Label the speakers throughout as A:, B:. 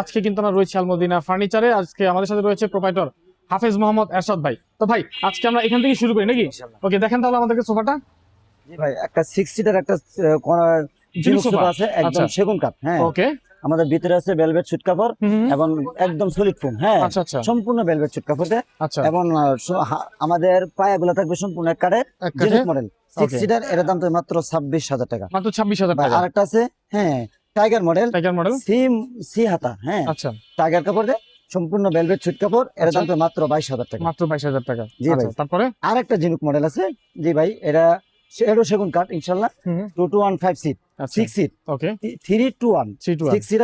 A: আজকে কিন্তু আমরা রয়েছি আলমদিনা ফার্নিচারে। আজকে আমাদের সাথে রয়েছে প্রোপাইটর হাফেজ মোহাম্মদ এরশাদ ভাই। তো ভাই আজকে আমরা এখান থেকে শুরু করি নাকি? ওকে, দেখেন তাহলে আমাদেরকে সোফাটা।
B: জি ভাই, একটা 6 সিটার একটা
A: ঝিনুক
B: সোফা
A: সোফা
B: আছে, একদম
A: আচ্ছা
B: সেগুন কাঠ। হ্যাঁ,
A: ওকে।
B: আমাদের ভিতরে আছে ভেলভেট সুট কাপড় এবং একদম সলিড ফোম। হ্যাঁ,
A: আচ্ছা আচ্ছা
B: সম্পূর্ণ ভেলভেট সুট কাপড়ে
A: আচ্ছা
B: এবং আমাদের পায়াগুলো থাকবে সম্পূর্ণ এক কাঠের
A: এক কাঠে
B: জিনুক মডেল 6
A: ওকে,
B: সিটার। এর দাম তো মাত্র 26,000 টাকা।
A: মাত্র 26,000
B: ভাই
A: টাকা।
B: আরেকটা আছে, হ্যাঁ, টাইগার মডেল,
A: টাইগার মডেল
B: সি হাতা। হ্যাঁ,
A: আচ্ছা
B: টাইগার কাপড়ে সম্পূর্ণ ভেলভেট সুট কাপড়। এর
A: আচ্ছা
B: দাম তো মাত্র 22,000 টাকা।
A: মাত্র 22,000 টাকা।
B: জি
A: আচ্ছা
B: ভাই,
A: তারপরে
B: আরেকটা জিনুক মডেল আছে। জি ভাই, এরও সেগুন কাঠ ইনশাল্লাহ। 2215 সিট,
A: আচ্ছা
B: 6 সিট,
A: ওকে
B: 321
A: 321
B: 6 সিট।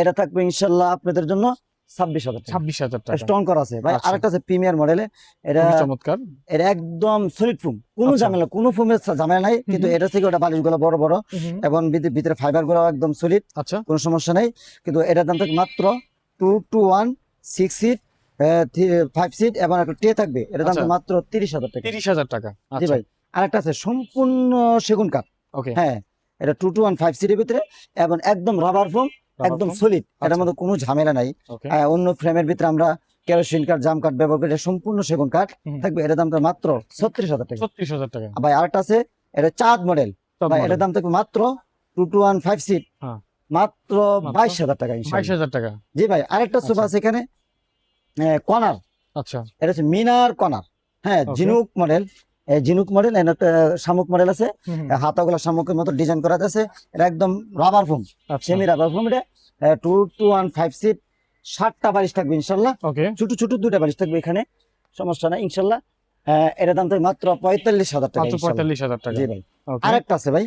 B: এটা থাকবে ইনশাল্লাহ আপনাদের জন্য 26,000 টাকা।
A: 26,000 টাকা।
B: স্টোন করা আছে ভাই।
A: আচ্ছা।
B: আরেকটা আছে প্রিমিয়ার মডেলে। এটা
A: খুবই চমৎকার।
B: এটা একদম সলিড ফোম, কোনো
A: আচ্ছা।
B: ঝামেলা, কোনো ফোমের ঝামেলা নাই। কিন্তু এটা থেকে ওটা বালিশগুলো বড় বড় এবং ভিতরে ফাইবার গুলো একদম সলিড,
A: আচ্ছা
B: কোনো সমস্যা নাই। কিন্তু এটার দাম থাকবে মাত্র 221 6 সিট, 5 সিট এবং একটা ট্রে থাকবে। এটার দাম
A: আচ্ছা।
B: তো মাত্র 30,000 টাকা।
A: 30,000 টাকা।
B: জি
A: আচ্ছা
B: ভাই, আরেকটা আছে সম্পূর্ণ সেগুন কাঠ।
A: ওকে।
B: হ্যাঁ, এটা 215 সিটের ভিতরে এবং একদম রাবার ফোম, একদম সলিড। এটার
A: আচ্ছা।
B: মধ্যে কোনো ঝামেলা নাই।
A: ওকে
B: অন্য ফ্রেমের ভিতরে আমরা কেরোসিন কাঠ, জাম কাঠ ব্যবহার করে সম্পূর্ণ সেগুন কাঠ থাকবে। এটার দামটা মাত্র 36,000 টাকা।
A: 36,000 টাকা।
B: ভাই আরেকটা আছে, এটা চাঁদ মডেল।
A: top
B: ভাই
A: model।
B: এটার দাম থাকবে মাত্র 215 সিট,
A: হ্যাঁ।
B: মাত্র
A: মাত্র
B: 22,000 টাকা ইনশাআল্লাহ।
A: 22,000 টাকা।
B: জি ভাই, আরেকটা সোফা
A: আচ্ছা।
B: আছে এখানে, কর্নার।
A: আচ্ছা
B: এটা হচ্ছে মিনার কর্নার। হ্যাঁ,
A: Okay.
B: ঝিনুক মডেল। ঝিনুক মডেল, একটা শামুক মডেল আছে। হাতাগুলো শামুকের মতো ডিজাইন করা আছে। এটা একদম রাবার ফোম,
A: আচ্ছা
B: সেমি রাবার ফোম। এটা 215 সিট, 60টা বালিশ থাকবে ইনশাল্লাহ।
A: ওকে
B: ছোট ছোট 2টা বালিশ থাকবে এখানে, সমস্যা নাই ইনশাল্লাহ। এটার দাম থাকবে মাত্র 45,000 টাকা
A: মাত্র
B: ইনশাল্লাহ।
A: 45,000 টাকা।
B: জি ভাই,
A: ওকে।
B: আরেকটা আছে ভাই,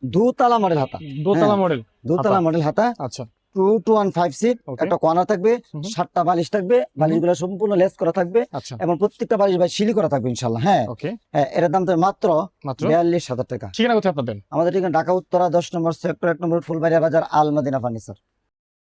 B: দোতলা মডেল হাতা।
A: দোতলা মডেল
B: দোতলা মডেল হাতা,
A: আচ্ছা
B: 215 সিট,
A: Okay.
B: একটা কর্নার থাকবে, 60টা বালিশ থাকবে। বালিশগুলো সম্পূর্ণ লেস করা থাকবে
A: আচ্ছা
B: এবং প্রত্যেকটা বালিশ ভাই সিলি করা থাকবে ইনশাল্লাহ। হ্যাঁ,
A: ওকে।
B: এটার দাম তো মাত্র
A: মাত্র
B: 42,000 টাকা।
A: ঠিকানা কোথায় আপনাদের?
B: আমাদের এখানে ঢাকা উত্তরা 10 নম্বর সেক্টর 1 নম্বর ফুলবাড়িয়া বাজার, আল মদিনা ফার্নিচার।